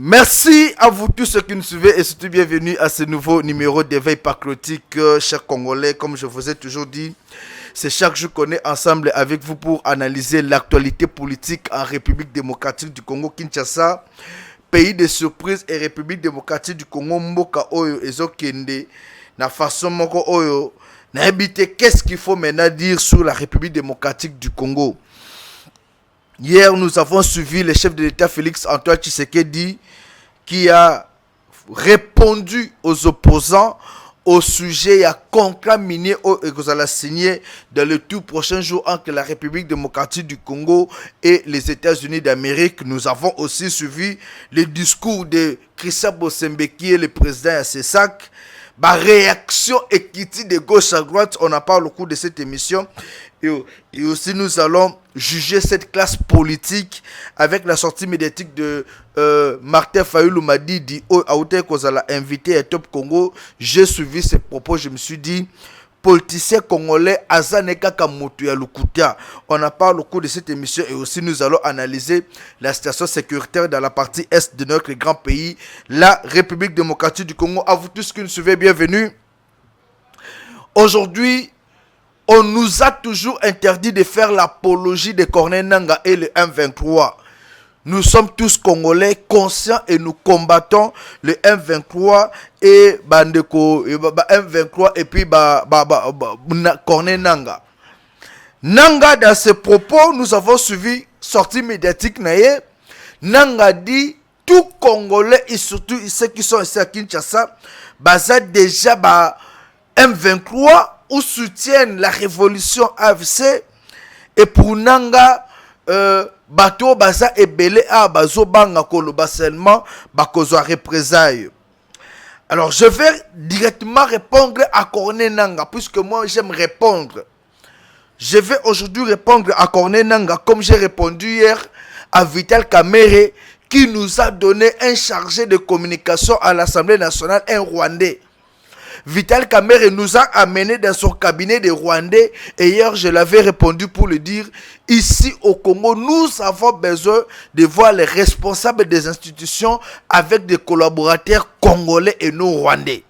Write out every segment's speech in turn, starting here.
Merci à vous tous ceux qui nous suivez et surtout bienvenue à ce nouveau numéro d'éveil patriotique, chers Congolais. Comme je vous ai toujours dit, c'est chaque jour qu'on est ensemble avec vous pour analyser l'actualité politique en République démocratique du Congo, Kinshasa, pays de surprise et République démocratique du Congo, Mboka Oyo Ezokende, na façon moko Oyo, na habité. Qu'est-ce qu'il faut maintenant dire sur la République démocratique du Congo? Hier, nous avons suivi le chef de l'État Félix Antoine Tshisekedi qui a répondu aux opposants au sujet à contrat minier que vous allez signer dans le tout prochain jour entre la République démocratique du Congo et les États-Unis d'Amérique. Nous avons aussi suivi le discours de Christian Bossembe qui est le président à CESAC. Bah, réaction équité de gauche à droite, on en parle au cours de cette émission. Et aussi nous allons juger cette classe politique avec la sortie médiatique de Martin Fayulu Madidi à hauteur qu'on a invité à Top Congo. J'ai suivi ses propos, je me suis dit, politicien congolais Azaneka Kamoto ya Lukuta. On en parle au cours de cette émission et aussi nous allons analyser la situation sécuritaire dans la partie est de notre grand pays, la République démocratique du Congo. À vous tous qui nous suivez, bienvenue. Aujourd'hui, on nous a toujours interdit de faire l'apologie de Corneille Nangaa et le M23. Nous sommes tous Congolais conscients et nous combattons le M23 et Bandeko, M23 et puis Corneille Nangaa. Nangaa, dans ses propos, nous avons suivi sortie médiatique naïe. Nangaa dit tout Congolais et surtout ceux qui sont ici à Kinshasa, baza déjà M23 ou soutiennent la révolution AFC. Et pour Nangaa, bateau baza ebele a bazo banga koloba seulement bakozwa représailles. Alors je vais directement répondre à Corneille Nangaa puisque moi j'aime répondre. Je vais aujourd'hui répondre à Corneille Nangaa comme j'ai répondu hier à Vital Kamerhe qui nous a donné un chargé de communication à l'Assemblée nationale, un Rwandais. Vital Kamerhe nous a amené dans son cabinet de Rwandais et hier je l'avais répondu pour le dire, ici au Congo nous avons besoin de voir les responsables des institutions avec des collaborateurs congolais et non rwandais.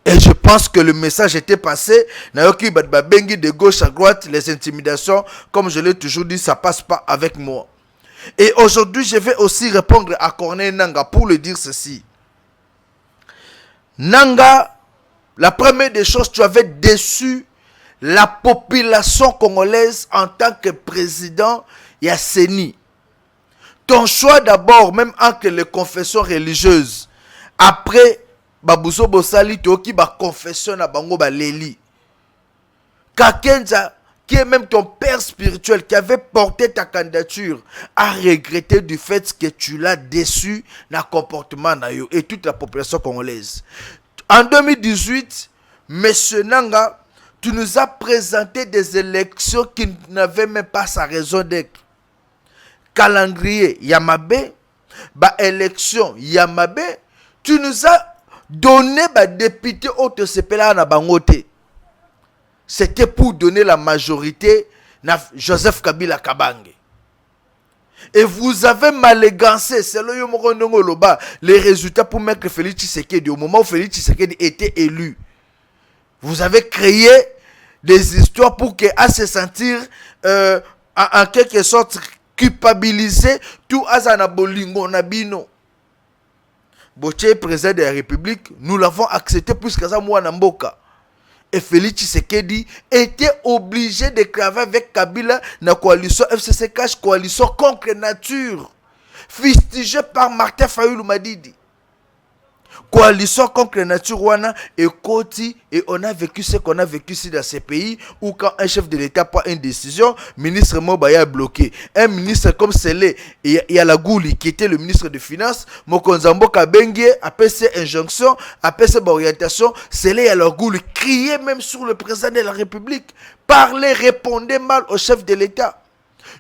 Et je pense que le message était passé. Nayoki Badbabengi de gauche à droite, les intimidations, comme je l'ai toujours dit, ça passe pas avec moi. Et aujourd'hui je vais aussi répondre à Corneille Nangaa pour le dire ceci. Nangaa, la première des choses, tu avais déçu la population congolaise en tant que président Yasseni. Ton choix d'abord, même entre les confessions religieuses, après Babouzo Bosali, Toki ba confession na bango ba leli. Kakenza, qui est même ton père spirituel, qui avait porté ta candidature, a regretté du fait que tu l'as déçu dans le comportement nayo et toute la population congolaise. En 2018, M. Nangaa, tu nous as présenté des élections qui n'avaient même pas sa raison d'être. Calendrier Yamabe, élection Yamabe, tu nous as donné député au CPLA na Bangote. C'était pour donner la majorité à Joseph Kabila Kabange. Et vous avez malégancé, c'est les résultats pour mettre Félix Tshisekedi au moment où Félix Tshisekedi était élu. Vous avez créé des histoires pour qu'à se sentir en quelque sorte culpabilisé tout Azana Bolingo Nabino. Boche président de la République, nous l'avons accepté puisque ça moi Namboka. Et Félix Tshisekedi était obligé de travailler avec Kabila dans la coalition FCC Cash, coalition contre nature, fustigée par Martin Fayulu Madidi. Coalition contre nature, wana et Koti, et on a vécu ce qu'on a vécu ici dans ces pays où quand un chef de l'État prend une décision, ministre Mobaya est bloqué. Un ministre comme Sele Yalagouli, qui était le ministre des Finances, Mokonzambo Kabengue, après ces injonctions, après ces orientations, Sele Yalagouli criait même sur le président de la République, parlait, répondait mal au chef de l'État.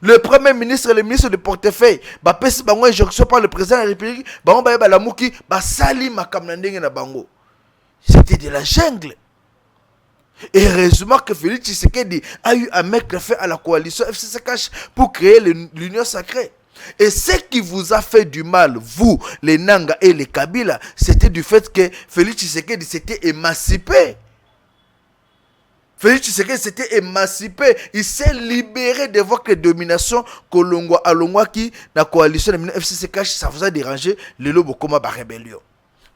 Le premier ministre et le ministre du portefeuille, pesi bango injonction par le président de la République, bango ba la muki ba sali makamna ndenge na bango. c'était de la jungle. Et heureusement que Félix Tshisekedi a eu à mettre fin à la coalition FCCK pour créer l'Union sacrée. Et ce qui vous a fait du mal, vous, les Nanga et les Kabila, c'était du fait que Félix Tshisekedi s'était émancipé. Félix Tshisekedi s'était émancipé. Il s'est libéré de votre domination. Kolongwa Alongwa qui, la coalition de FCCK, ça vous a dérangé. Le lobo comme la rébellion.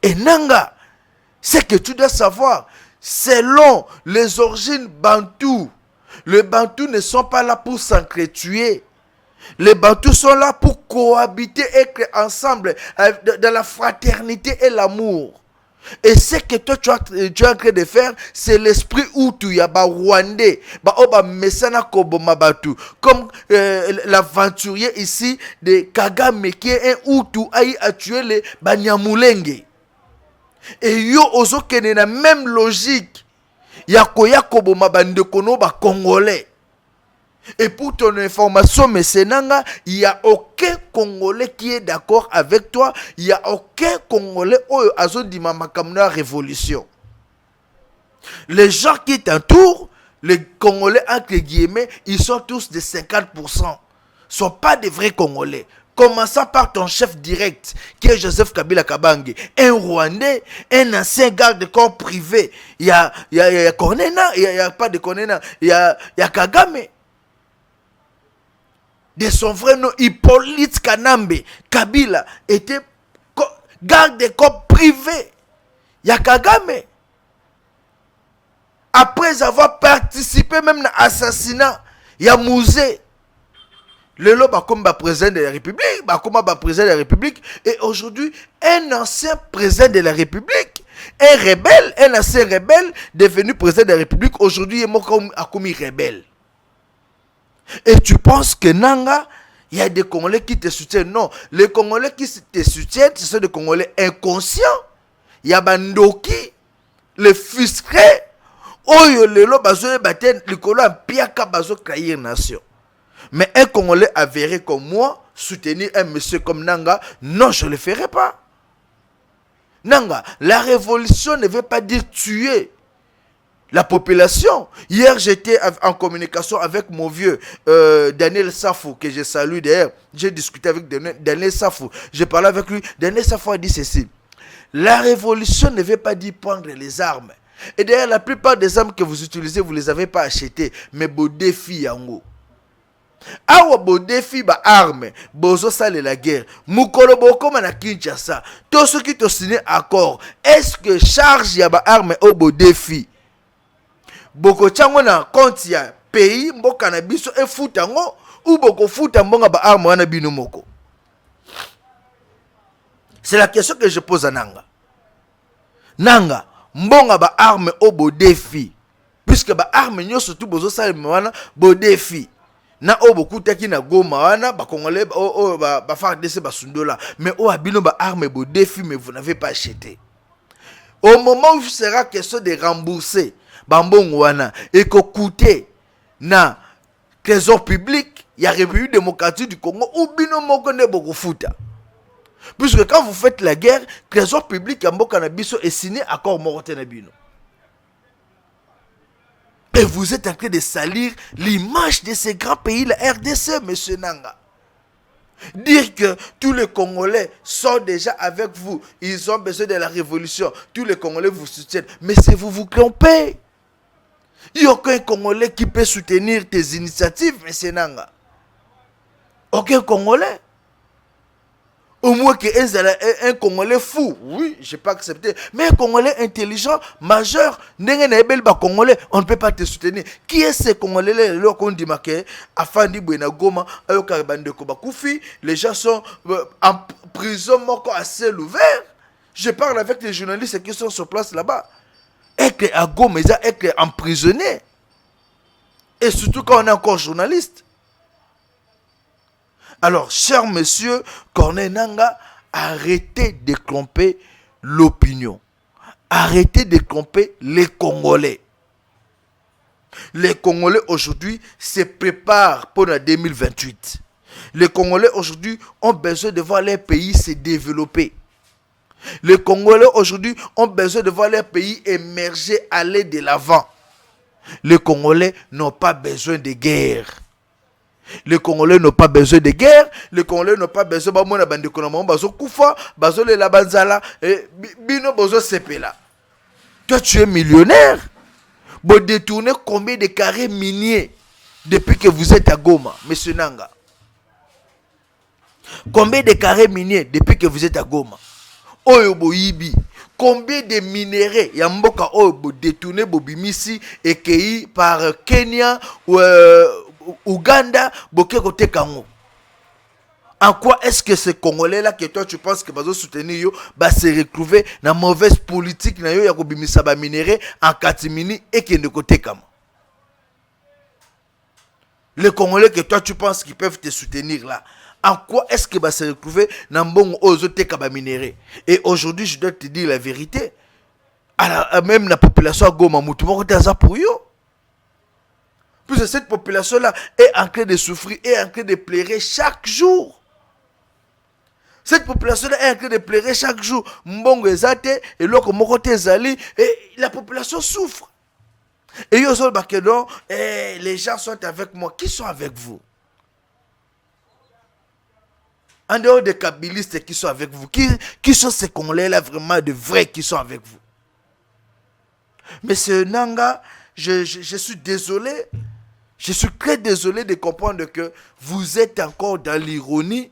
Et Nanga, c'est que tu dois savoir, selon les origines bantoues, les bantous ne sont pas là pour s'entretuer. Les bantous sont là pour cohabiter, être ensemble, dans la fraternité et l'amour. Et ce que toi tu es en train de faire, c'est l'esprit Hutu, yaba Rwandais, oba mesana koboma batu. Comme l'aventurier ici de Kagame qui est un Hutu a tué les Banyamulenge. Et yo ozo kene na même logique. Yakoya koboma bandekono ba Congolais. Et pour ton information, Messenanga, il n'y a aucun Congolais qui est d'accord avec toi. Il n'y a aucun Congolais qui a dit la révolution. Les gens qui t'entourent, les Congolais entre guillemets, ils sont tous de 50%. Ils ne sont pas des vrais Congolais. Commençant par ton chef direct, qui est Joseph Kabila Kabange, un Rwandais, un ancien garde-corps privé. Il y a Konena, il n'y a pas de Konena, il y a Kagame. De son vrai nom, Hippolyte Kanambe, Kabila était garde-corps privé. Il y a Kagame. Après avoir participé même à l'assassinat, il y a Mouzé. Le lot comme président de la République, comme président de la République, et aujourd'hui, un ancien président de la République, un rebelle, un ancien rebelle, devenu président de la République, aujourd'hui, il est commis rebelle. Et tu penses que Nanga, il y a des Congolais qui te soutiennent? Non, les Congolais qui te soutiennent, ce sont des Congolais inconscients. Il y a Bandoki, les frustrés, Oyo lelo bazo baten likolo piaka bazo trahir nation. Mais un Congolais avéré comme moi, soutenir un monsieur comme Nanga, non, je ne le ferai pas. Nanga, la révolution ne veut pas dire tuer la population. Hier, j'étais en communication avec mon vieux Daniel Safou, que je salue d'ailleurs. J'ai discuté avec Daniel Safou. J'ai parlé avec lui. Daniel Safou a dit ceci. La révolution ne veut pas dire prendre les armes. Et d'ailleurs, la plupart des armes que vous utilisez, vous ne les avez pas achetées. Mais vos défis, yango. Awa bo défi ba arme bozo sale la guerre mukolo boko na Kinshasa to ceux qui te signé accord est-ce que charge ya ba arme au bo défi boko chango na compte ya pays mboka na biso e futa ngo ou boko futa mbonga ba arme wana bino moko? C'est la question que je pose à Nanga mbonga ba arme au bo défi puisque ba arme nyoso tout bozo sale wana bo défi na oboku taki na Goma wana ba Congolais ba FARDC ba sundola mais o abino ba arme bo défi mais vous n'avez pas acheté. Au moment où il sera question de rembourser ba mbongo wana et que coûter na trésor public il y a République démocratique du Congo ou bino moko ne boko futa. Puisque quand vous faites la guerre, trésor public ya mboka na biso est signé accord morote na bino. Et vous êtes en train de salir l'image de ces grands pays, la RDC, monsieur Nanga. Dire que tous les Congolais sont déjà avec vous, ils ont besoin de la révolution, tous les Congolais vous soutiennent, mais c'est vous trompez. Il n'y a aucun Congolais qui peut soutenir tes initiatives, monsieur Nanga. Aucun Congolais. Au moins un Congolais fou, oui, je n'ai pas accepté. Mais un Congolais intelligent, majeur, on ne peut pas te soutenir. Qui est ce Congolais là qu'on dit que Afandi Bouena Goma, les gens sont en prison à ciel ouvert. Je parle avec les journalistes qui sont sur place là-bas. Être à Goma, être emprisonné. Et surtout quand on est encore journaliste. Alors, cher monsieur Corneille Nanga, arrêtez de tromper l'opinion. Arrêtez de tromper les Congolais. Les Congolais aujourd'hui se préparent pour la 2028. Les Congolais aujourd'hui ont besoin de voir leur pays se développer. Les Congolais aujourd'hui ont besoin de voir leur pays émerger, aller de l'avant. Les Congolais n'ont pas besoin de guerre. Les Congolais n'ont pas besoin de guerre. Les Congolais n'ont pas besoin de bande économique. Bazo kufa, bazo le labanzala, bino bazo sepela. Toi tu es millionnaire. Vous détournez combien de carrés miniers depuis que vous êtes à Goma, monsieur Nanga? Combien de carrés miniers depuis que vous êtes à Goma? Oyo boyibi. Combien de minéraux yamboka oyo bo détourné bobimisi ekei par Kenya ou Ouganda boke kote kango? En quoi est-ce que ces Congolais là que toi tu penses que bazo soutenir yo ba se retrouver na mauvaise politique na yo ya kobimisa ba minéraux en katimini et que de côté kama? Les Congolais que toi tu penses qu'ils peuvent te soutenir là, en quoi est-ce que va se retrouver dans bon ozote kaba minéré? Et aujourd'hui, je dois te dire la vérité. Même la population à Goma, moutoumoko taza pour yo. Puisque cette population-là est en train de souffrir, est en train de pleurer chaque jour. Cette population-là est en train de pleurer chaque jour. Mbongo ezate, et loko moko tezali, et la population souffre. Et yo sol bakedon, les gens sont avec moi. Qui sont avec vous? En dehors des kabylistes qui sont avec vous, qui sont ces Congolais-là vraiment de vrais qui sont avec vous? Monsieur Nanga, je suis désolé, je suis très désolé de comprendre que vous êtes encore dans l'ironie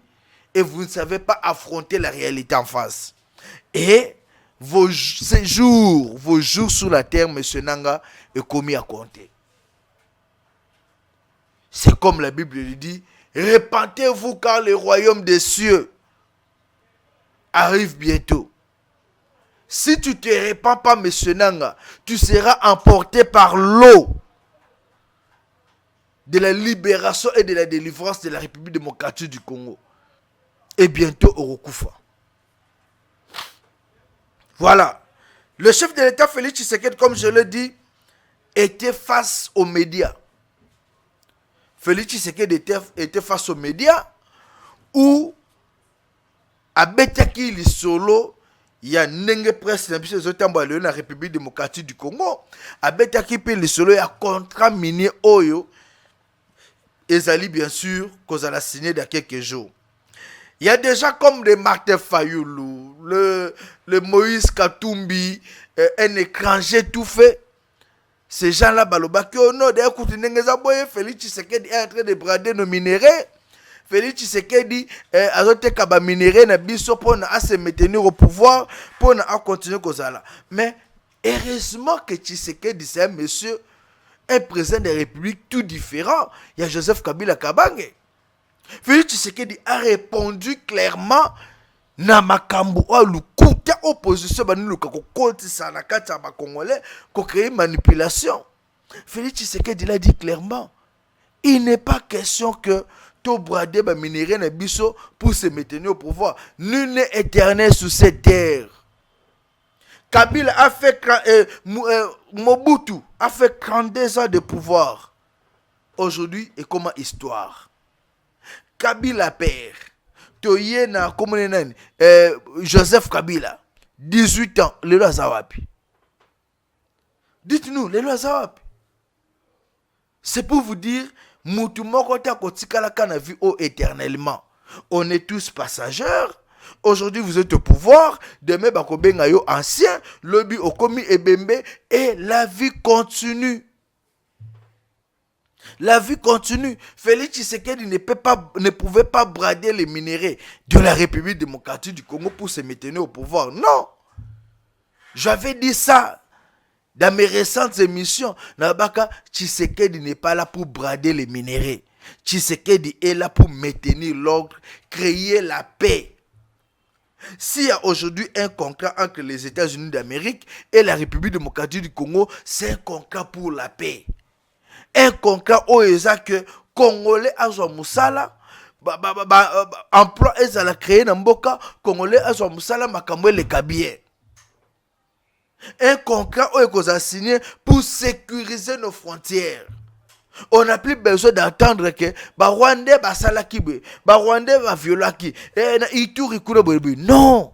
et vous ne savez pas affronter la réalité en face. Et vos jours sur la terre, monsieur Nanga, est commis à compter. C'est comme la Bible le dit. Répentez-vous car le royaume des cieux arrive bientôt. Si tu ne te répands pas, monsieur Nanga, tu seras emporté par l'eau de la libération et de la délivrance de la République démocratique du Congo. Et bientôt au Rokufa. Voilà. Le chef de l'État, Félix Tshisekedi, comme je l'ai dit, était face aux médias. Félix Tshisekedi était face aux médias où abetaki li solo ya nenge presse na biso zotambo le na République démocratique du Congo abetaki pe li solo ya contrat minier oyo ezali bien sûr kozala signé dans quelques jours. Il y a déjà comme des Martin Fayoulou, le Moïse Katumbi, un étranger tout fait. Ces gens-là, balobaki, oh non, d'ailleurs, Félix Tshisekedi est en train de brader nos minéraux. Félix Tshisekedi a été kaba minéraux na biso pour se maintenir au pouvoir, pour continuer comme ça. Mais heureusement que Tshisekedi, c'est un monsieur, un président de la République tout différent. Il y a Joseph Kabila Kabange. Félix Tshisekedi a répondu clairement na makambo o lukuta opposition baniluka ko kotisa na kati ya ba Congolais ko créer manipulation. Félix Tshisekedi l'a dit clairement, il n'est pas question que to brader ba minéraux na biso pour se maintenir au pouvoir. Nul n'est éternel sur cette terre. Kabila a fait Mobutu a fait 32 ans de pouvoir. Aujourd'hui est comment histoire. Kabila père Toyena comme Joseph Kabila 18 ans le loi zawapi. Dites-nous le loi zawapi. C'est pour vous dire mutu moko ta kotikala kana vie au éternellement. On est tous passagers. Aujourd'hui vous êtes au pouvoir, demain bakobenga yo ancien, lobi okomi ebembe et la vie continue. La vie continue. Félix Tshisekedi ne pouvait pas brader les minéraux de la République démocratique du Congo pour se maintenir au pouvoir. Non. J'avais dit ça dans mes récentes émissions. Nabaka, Tshisekedi n'est pas là pour brader les minéraux. Tshisekedi est là pour maintenir l'ordre, créer la paix. S'il y a aujourd'hui un contrat entre les États-Unis d'Amérique et la République démocratique du Congo, c'est un contrat pour la paix. Un contrat où il y a que Congolais azwa musala emploi ezala créé na mboka Congolais azwa musala makambo le kabie. Un contrat où il a signé pour sécuriser nos frontières. On n'a plus besoin d'entendre que Rwandais basala kibe, Rwandais va violer qui et Ituri kuna boyebi. Non.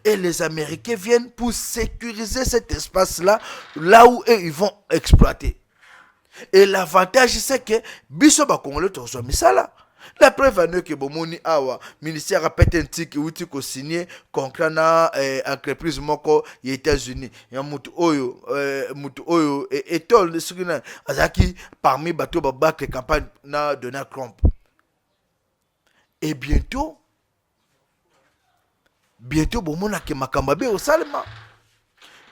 Et les Américains viennent pour sécuriser cet espace-là, là où eux, ils vont exploiter. Et l'avantage, c'est que biso ba Congolais tozo misala. La preuve est que bomoni awa ministère a pété un tic ou tiko signé contrat na entreprise moko les États-Unis. Ya mutu oyo et tol de sukina azaki parmi bateau babak campagne na Donald Trump. Et bientôt bomona ke makambabe au salma.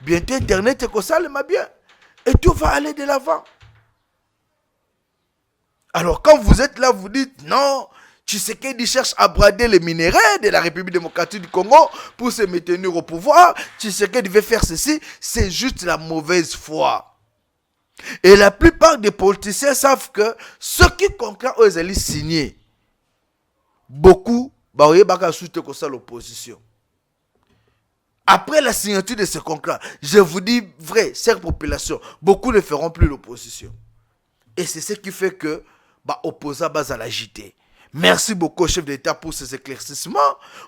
Bientôt internet est au salma bien et tout va aller de l'avant. Alors quand vous êtes là, vous dites non, Tshisekedi cherche à brader les minéraux de la République démocratique du Congo pour se maintenir au pouvoir. Tshisekedi veut faire ceci, c'est juste la mauvaise foi. Et la plupart des politiciens savent que ceux qui contrat aux alliés signés, beaucoup, baka soutien comme ça l'opposition. Après la signature de ce contrat, je vous dis vrai, cette population, beaucoup ne feront plus l'opposition. Et c'est ce qui fait que opposant bas à l'agiter. Merci beaucoup, chef d'État, pour ces éclaircissements.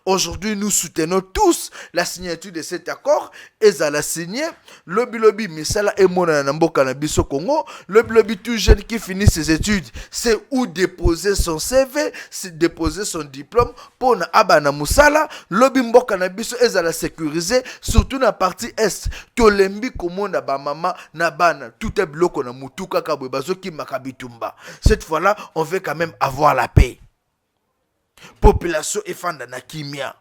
Aujourd'hui, nous soutenons tous la signature de cet accord. Et ça l'a signé. Le Bilobi Misala et Mona Namboka Nabiso Congo. Le Bilobi tout jeune qui finit ses études, c'est où déposer son CV, c'est déposer son diplôme pour na Abana Musala. Le Bimboka Nabiso et ça l'a sécurisé, surtout dans la partie Est. Tolembi Komona Bamama Nabana. Tout est bloqué na Mutuka Kabwebazo qui Makabitumba. Cette fois-là, on veut quand même avoir la paix. Population efanda na kimia.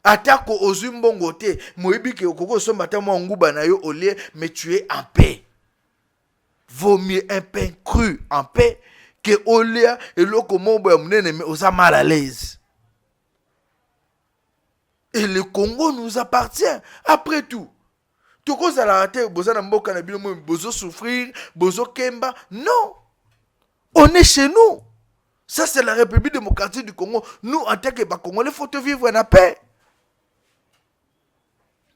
Atako ozumbongo te, moyebi ke okoko somba ta mwa nguba na yo olie, mais tu es en paix. Vaut mieux un pain cru en paix que olia et loko mombo ya munene mais oza mal à l'aise. Et le Congo nous appartient après tout. Toko za raté boza na mboka na bino mo bozo souffrir, bozo kemba. Non. On est chez nous. Ça, c'est la République démocratique du Congo. Nous, en tant que Congolais, il faut vivre en paix.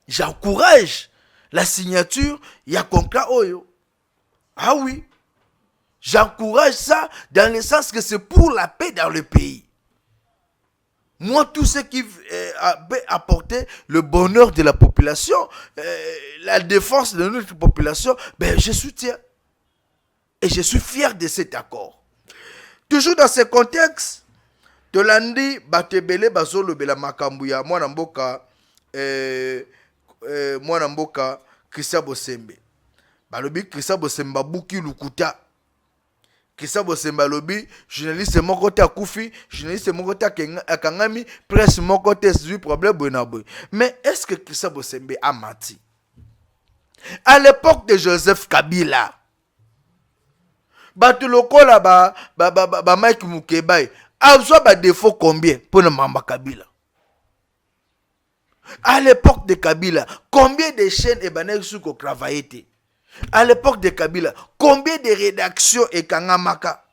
J'encourage la signature. Il y a contrat Oyo. Ah oui. J'encourage ça dans le sens que c'est pour la paix dans le pays. Moi, tout ce qui a apporté le bonheur de la population, la défense de notre population, je soutiens. Et je suis fier de cet accord. Toujours dans ce contexte, Tolandi Batebele Bazolo Bela Makambuya, Mwana Mboka Christian Bosembe. Balobi Christian Bosemba Buki Lukuta. Christian Bosemba lobi, journaliste mon côté à Koufi, journaliste mon côté à Kangami, presse mon côté du problème Bonaboy. Mais est-ce que Christian Bosembe a menti? À l'époque de Joseph Kabila, Batuloko là Mike Mukebai a besoin de défaut combien pour le Mamba Kabila? À l'époque de Kabila, combien de chaînes et bannières sous travaillé? À l'époque de Kabila, combien de rédactions et Kangamaka?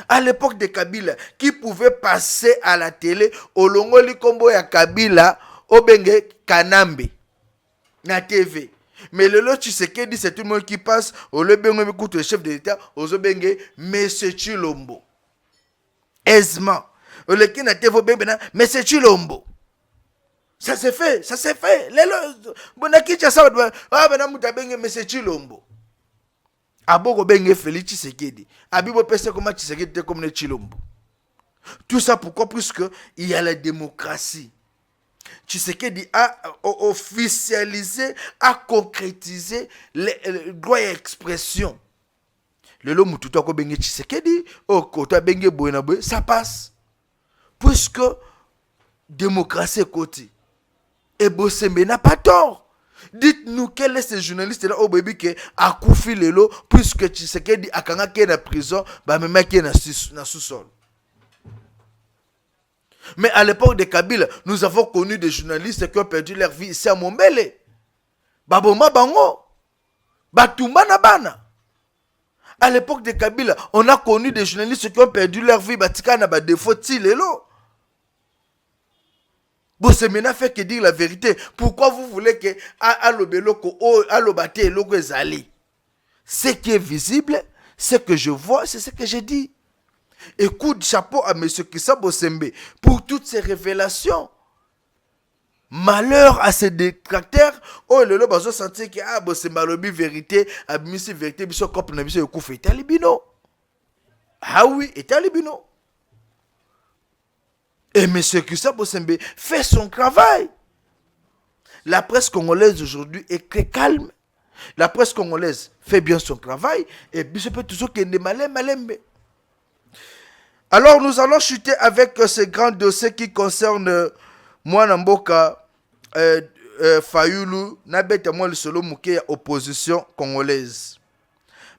À l'époque de Kabila, qui pouvait passer à la télé au Longoli Kombo ya Kabila au Benge Kanambe na TV. Mais le lot Tshisekedi, c'est tout le monde qui passe au Lebengo écoute le chef de l'État au Zobenge Monsieur Chilombo. Aisement. Au Leki na TV Bena Monsieur Chilombo. Ça s'est fait, ça s'est fait. Bonaki Tchassa ah bena mutabenge Monsieur Chilombo. Aboko benge Félix Tshisekedi. Abibo pese comme Tshisekedi comme le Chilombo. Tout ça pourquoi? Puisque il y a la démocratie. Tshisekedi a officialisé, a concrétisé les droits et expressions. Le lot mututo ko benge Tshisekedi, au kota benge boenaboe, ça passe. Puisque démocratie est côté. Et Bosembe n'a pas tort. Dites-nous quel est ce journaliste-là au baby qui a Koufi Lelo, puisque Tshisekedi a kanga qui est en prison, bah même qui est dans sous-sol. Mais à l'époque de Kabila, nous avons connu des journalistes qui ont perdu leur vie ici à Mombele. Baboma Bango. Batumba Nabana. À l'époque de Kabila, on a connu des journalistes qui ont perdu leur vie. Batika na ba défaut Tilelo. Bosemena fait que dire la vérité. Pourquoi vous voulez que Alobeloko Alobate Eloko Ezali? Ce qui est visible, ce que je vois, c'est ce que j'ai dit. Écoute, chapeau à M. Kissa Bosembe pour toutes ces révélations. Malheur à ces détracteurs. Oh, le lobe a senti que ah, bon, c'est malobi vérité, abimisi vérité, biso cop na biso yokoufa etalibino. Ah oui, etalibino. Et M. Kusa Bosembe fait son travail. La presse congolaise aujourd'hui est très calme. La presse congolaise fait bien son travail. Et puis, je peux toujours qu'il y ait malembe. Alors, nous allons chuter avec ce grand dossier qui concerne moi, Namboka, Fayulu, Nabete, moi, le solo mouké, opposition congolaise.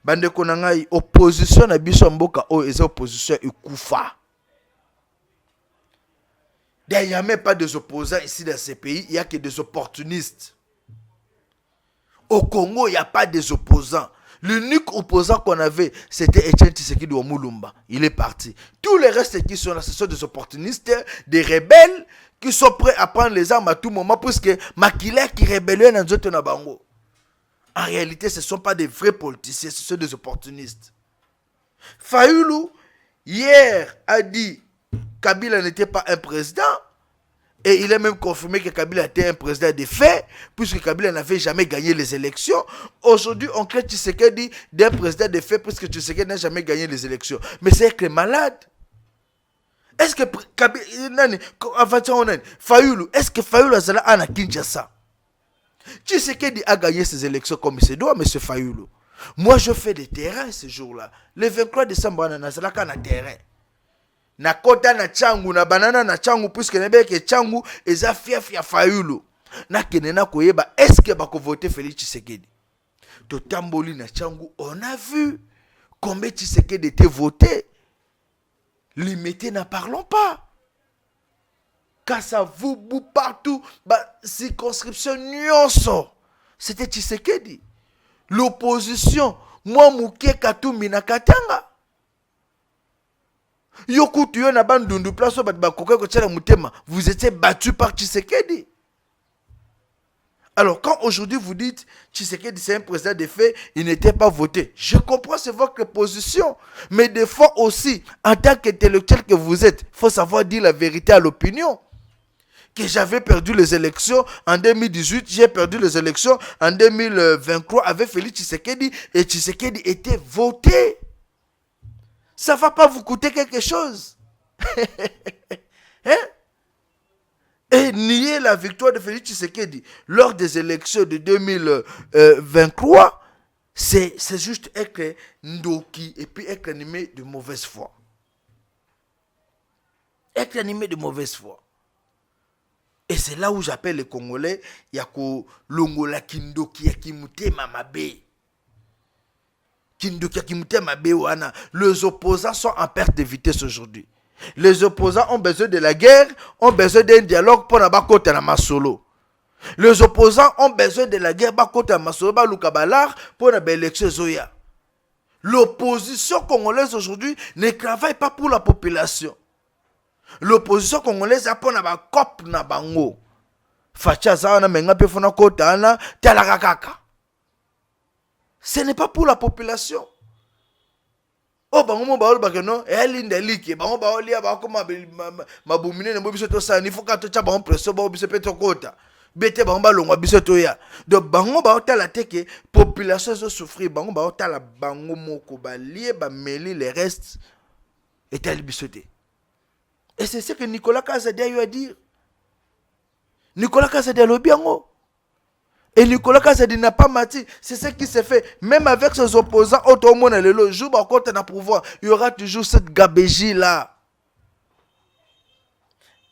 Bande konangai, opposition na biso mboka, oh, et opposition ikufa. Il n'y a même pas des opposants ici dans ces pays, il n'y a que des opportunistes. Au Congo, il n'y a pas des opposants. L'unique opposant qu'on avait, c'était Etienne Tshisekedi de Mulumba. Il est parti. Tous les restes qui sont là, ce sont des opportunistes, des rebelles qui sont prêts à prendre les armes à tout moment, puisque Makila qui rébellait dans d'autres Nabango. En réalité, ce ne sont pas des vrais politiciens, ce sont des opportunistes. Fayulu, hier, a dit Kabila n'était pas un président. Et il a même confirmé que Kabila était un président de fait, puisque Kabila n'avait jamais gagné les élections. Aujourd'hui, on crée Tshisekedi d'un président de fait, puisque Tshisekedi n'a jamais gagné les élections. Mais c'est que malade. Est-ce que Fayulu, est-ce que Fayulu a na Kinshasa? Tshisekedi a gagné ses élections comme il se doit, M. Fayulu. Moi, je fais des terrains ce jour-là. Le 23 décembre, on a un terrain. Na kota na changu na banana na changu puisque nebeke changu eza fief ya Fayulu na kenena koyeba est-ce que bako voter Félix Tshisekedi to tamboli na changu on a vu combien Tshisekedi était voté limité n'en parlons pas Kasa Vubu partout ba circonscription nyonso c'était Tshisekedi l'opposition moi muke Katumbi na Katanga vous étiez battu par Tshisekedi. Alors, quand aujourd'hui vous dites Tshisekedi c'est un président de fait, il n'était pas voté. Je comprends, c'est votre position. Mais des fois aussi, en tant qu'intellectuel que vous êtes, il faut savoir dire la vérité à l'opinion. Que j'avais perdu les élections en 2018, j'ai perdu les élections en 2023 avec Félix Tshisekedi et Tshisekedi était voté. Ça ne va pas vous coûter quelque chose. Hein? Et nier la victoire de Félix Tshisekedi lors des élections de 2023, c'est juste être ndoki et puis être animé de mauvaise foi. Être animé de mauvaise foi. Et c'est là où j'appelle les Congolais, yako longola kindoki yakimute mamabe. Les opposants sont en perte de vitesse aujourd'hui. Les opposants ont besoin de la guerre, ont besoin d'un dialogue pour ne pas côté na masolo. Les opposants ont besoin de la guerre, pour côté na masolo, ba lukabalar pour na élection zoya. L'opposition congolaise aujourd'hui ne travaille pas pour la population. L'opposition congolaise a pour na ba cop na bango. Facha za na menga pe fona kota na talakaka. Ce n'est pas pour la population. Oh, bango baol bakeno, elinda like, bango baolia bakoma mabumine ne bobiso to sa, ni foka to cha bango presso ba obiso peto kota. Bete bango balongwa biso to ya. Donc bango baota la teke population zo souffrir, bango baota la bango moko ba lié ba meli les restes et tel bisoté. Et c'est ce que Nicolas Kazadi a eu à dire. Nicolas Kazadi a lobby yango. Et Nicolas Kazadi n'a pas menti. C'est ce qui s'est fait. Même avec ses opposants, le jour où on a pouvoir, il y aura toujours cette gabégie là.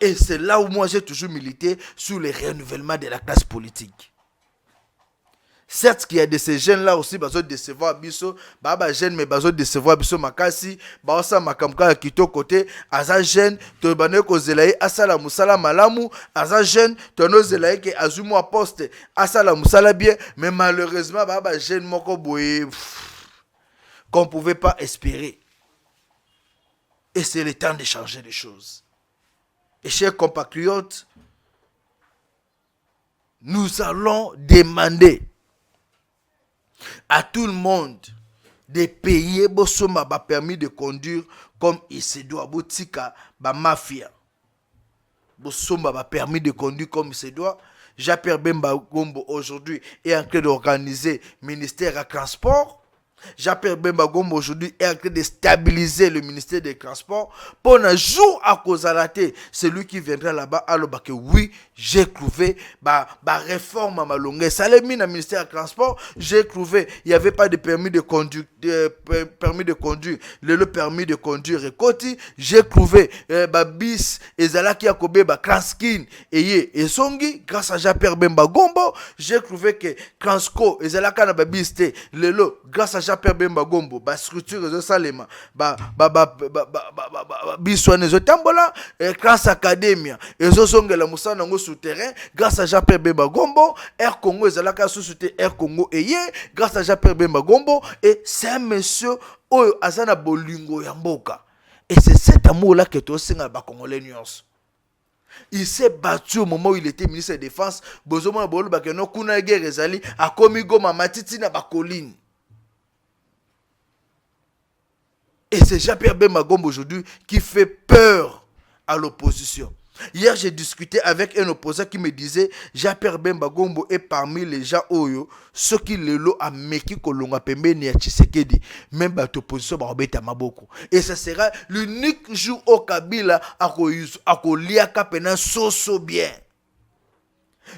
Et c'est là où moi j'ai toujours milité sur le renouvellement de la classe politique. Certes qu'il y a de ces jeunes là aussi besoin de décevoir biso, baba jeune mais besoin de décevoir biso makasi, ba osa makamka kito côté aza jeune to bané ko zelayi asala musala malamu, aza jeune to no zelayi ke azumu poste asala musala bien, mais malheureusement baba jeune moko boye qu'on pouvait pas espérer. Et c'est le temps de changer les choses. Et chers compatriotes, nous allons demander à tout le monde de payer Bosoma permis de conduire comme il se doit. Botika ba mafia. Bosomba ba permis de conduire comme se doit. Jean-Pierre Bemba Gombo aujourd'hui est en train d'organiser ministère à transport. Jean-Pierre Bemba Gombo aujourd'hui est en train de stabiliser le ministère des Transports. Pour un jour à cause à la tête, c'est lui qui viendra là-bas. Alors que oui, j'ai trouvé ma réforme à ma longueur. Ça l'a mis dans le ministère des Transports. J'ai trouvé, il n'y avait pas de permis de conduire. Le permis de conduire est côté. J'ai trouvé bis et Zala qui a coupé Kranskin et Songi grâce à Jean-Pierre Bemba Gombo. J'ai trouvé que Kransco et Zala kana bis lelo grâce à Jean-Pierre Bemba Gombo, structure de Salema, bisouane zotambola, classe académia, et zosongela moussa nango souterrain, grâce à Jean-Pierre Bemba Gombo, Air Congo, ezalaka sous-souté Air Congo, et grâce à Jean-Pierre Bemba Gombo, et c'est un monsieur, Oyo Azana Bolingo Yamboka. Et c'est cet amour-là que tu as signé à Congolais Nuance. Il s'est battu au moment où il était ministre de la Défense, Bozoma Bolo Bakeno, Kuna Guerre Ezali, à Komigoma Matiti na Bakoline. Et c'est Jean-Pierre Bemba Gombo aujourd'hui qui fait peur à l'opposition. Hier, j'ai discuté avec un opposant qui me disait Jean-Pierre Bemba Gombo est parmi les gens Oyo, ceux qui le lot à Meki Kolonga Pembeni à Tshisekedi. Même l'opposition va rebêter à Maboko. Et ce sera l'unique jour au Kabila à Kolia Kapena Soso bien.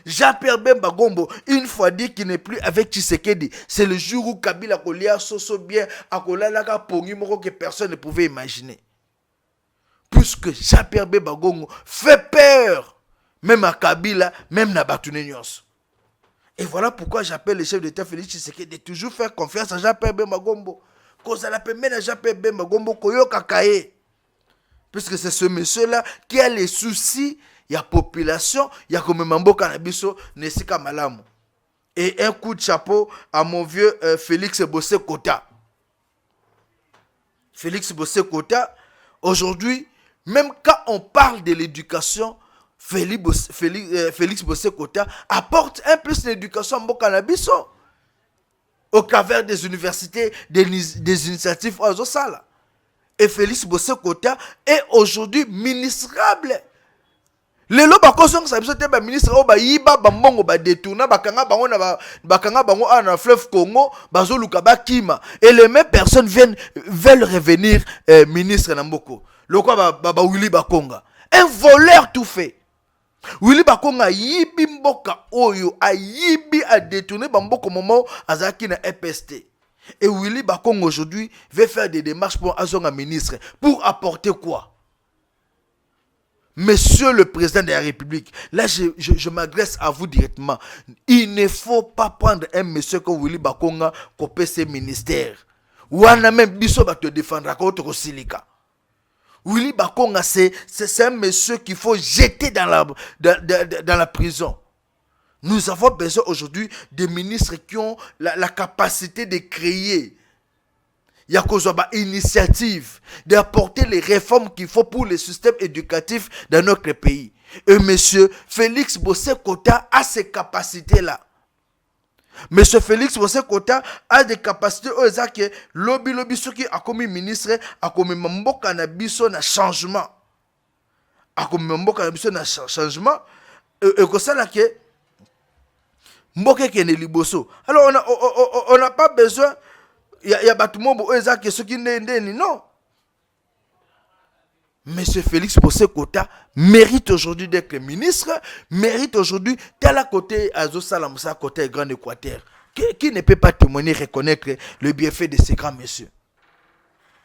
Jean-Pierre Bemba Gombo, une fois dit qu'il n'est plus avec Tshisekedi, c'est le jour où Kabila Kolia Soso bien à Kolalaka Pongi Moko que personne ne pouvait imaginer. Puisque Jean-Pierre Bemba Gombo fait peur, même à Kabila, même à Batounenios. Et voilà pourquoi j'appelle le chef d'État Félix Tshisekedi de toujours faire confiance à Jean-Pierre Bemba Gombo. Cause à la peine à Jean-Pierre Bemba Gombo Koyo Kakaye. Puisque c'est ce monsieur-là qui a les soucis. Il y a population, il y a comme Mambo Kanabiso, Nesika Malamu. Et un coup de chapeau à mon vieux Félix Bossé Kota. Félix Bossé Kota, aujourd'hui, même quand on parle de l'éducation, Félix Bossé Kota apporte un plus d'éducation à Mambo Kanabiso. Au travers des universités, des initiatives aux Osala. Et Félix Bossé Kota est aujourd'hui ministrable. Le lo bakosong sa biso te ba ministre o ba yiba ba mbongo ba détourna bakanga bango na fleuve Congo bazoluka bakima et les mêmes personnes veulent revenir ministre na mboko. Lokwa ba Willy Bakonga, un voleur tout fait. Willy Bakonga yibi mboka oyo a yibi a détourné ba mboko momo azaki na EPST. Et Willy Bakonga aujourd'hui veut faire des démarches pour azonga ministre pour apporter quoi? Monsieur le président de la République, là je m'adresse à vous directement. Il ne faut pas prendre un monsieur comme Willy Bakonga pour ses ministères. Ou on a même biso va te défendre contre Silika. Willy Bakonga c'est un monsieur qu'il faut jeter dans la prison. Nous avons besoin aujourd'hui de ministres qui ont la capacité de créer. Il y a une initiative d'apporter les réformes qu'il faut pour le système éducatif dans notre pays. Et monsieur Félix Bossé Kota a ces capacités-là. Monsieur Félix Bossé Kota a des capacités aux que lobby ceux qui a commis ministre a commis mboka na biso na changement. A commis mboka na biso na changement et que ça là que mboka qui est liboso. Alors on n'a pas besoin. Il y a Batumombo Ezak ceux qui non. Monsieur Félix Bossé Kota mérite aujourd'hui d'être ministre, mérite aujourd'hui tel à côté Azo Salamoussa côté Grand Équateur, qui ne peut pas témoigner, reconnaître le bienfait de ces grands messieurs.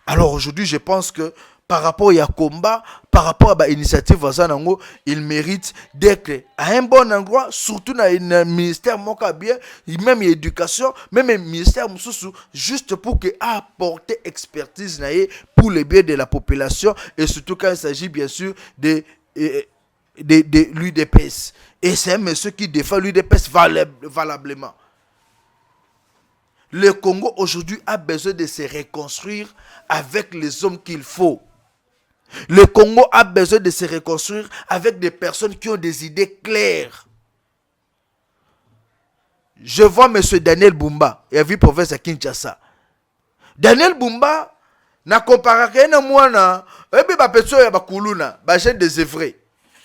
Alors aujourd'hui, je pense que par rapport à combat, par rapport à l'initiative Vazanango, il mérite d'être à un bon endroit, surtout dans un ministère bien, même l'éducation, même un ministère juste pour que apporter expertise pour le bien de la population et surtout quand il s'agit bien sûr de l'UDPS. Et c'est un monsieur qui défend l'UDPS valablement. Le Congo aujourd'hui a besoin de se reconstruire avec les hommes qu'il faut. Le Congo a besoin de se reconstruire avec des personnes qui ont des idées claires. Je vois M. Daniel Bumba, il a vu province à Kinshasa. Daniel Bumba n'a comparé rien à moi, et puis il y a des œuvrés.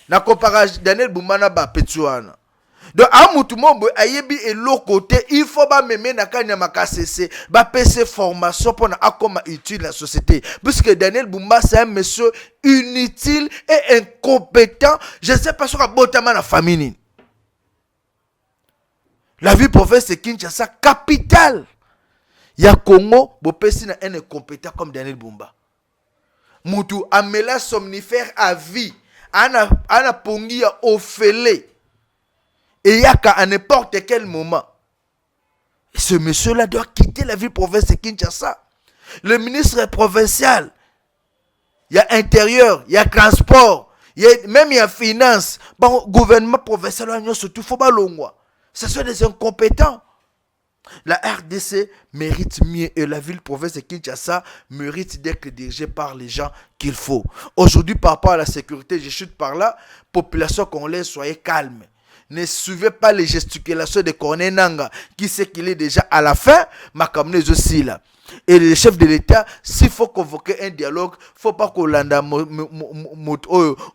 Na comparage Daniel Boumana ba Petsuana. Donc à mutumo ayebi et l'autre côté, il faut ba meme na kanya makasese, ba PC formation pour na akoma utile la société. Puisque Daniel Boumba c'est un monsieur inutile et incompétent. Je sais pas sur abotama na famille. La vie province Kinshasa capitale. Ya Congo, bo pesi na un incompétent comme Daniel Boumba. Mutu amela somnifère à vie. Ana pongi ya ofele. Et yaka à n'importe quel moment. Ce monsieur-là doit quitter la ville province de Kinshasa. Le ministre provincial, il y a intérieur, il y a transport, même il y a finance. Bon, gouvernement provincial, surtout, faut pas l'ongwa. Ce sont des incompétents. La RDC mérite mieux et la ville province de Kinshasa mérite d'être dirigée par les gens qu'il faut. Aujourd'hui, par rapport à la sécurité, je chute par là, population congolaise, soyez calme. Ne suivez pas les gesticulations de Corneille Nanga, qui sait qu'il est déjà à la fin, ma les aussi là. Et le chef de l'État, s'il faut convoquer un dialogue, il ne faut pas qu'on landa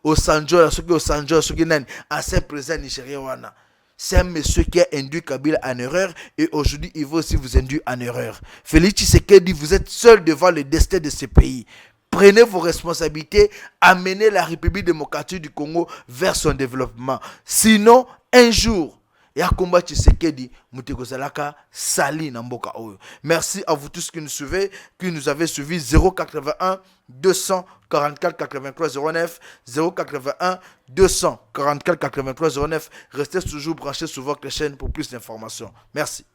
au Sanjo, ceux qui n'ont ancien président nigérien. C'est un monsieur qui a induit Kabila en erreur et aujourd'hui il va aussi vous induire en erreur. Félix Tshisekedi, vous êtes seul devant le destin de ce pays. Prenez vos responsabilités, amenez la République démocratique du Congo vers son développement. Sinon, un jour, Yakumba Tshisekedi, Mutekozalaka, Sali Namboka Oyo. Merci à vous tous qui nous suivez, qui nous avez suivis 081 244 83 09, 081 244 83 09. Restez toujours branchés sur votre chaîne pour plus d'informations. Merci.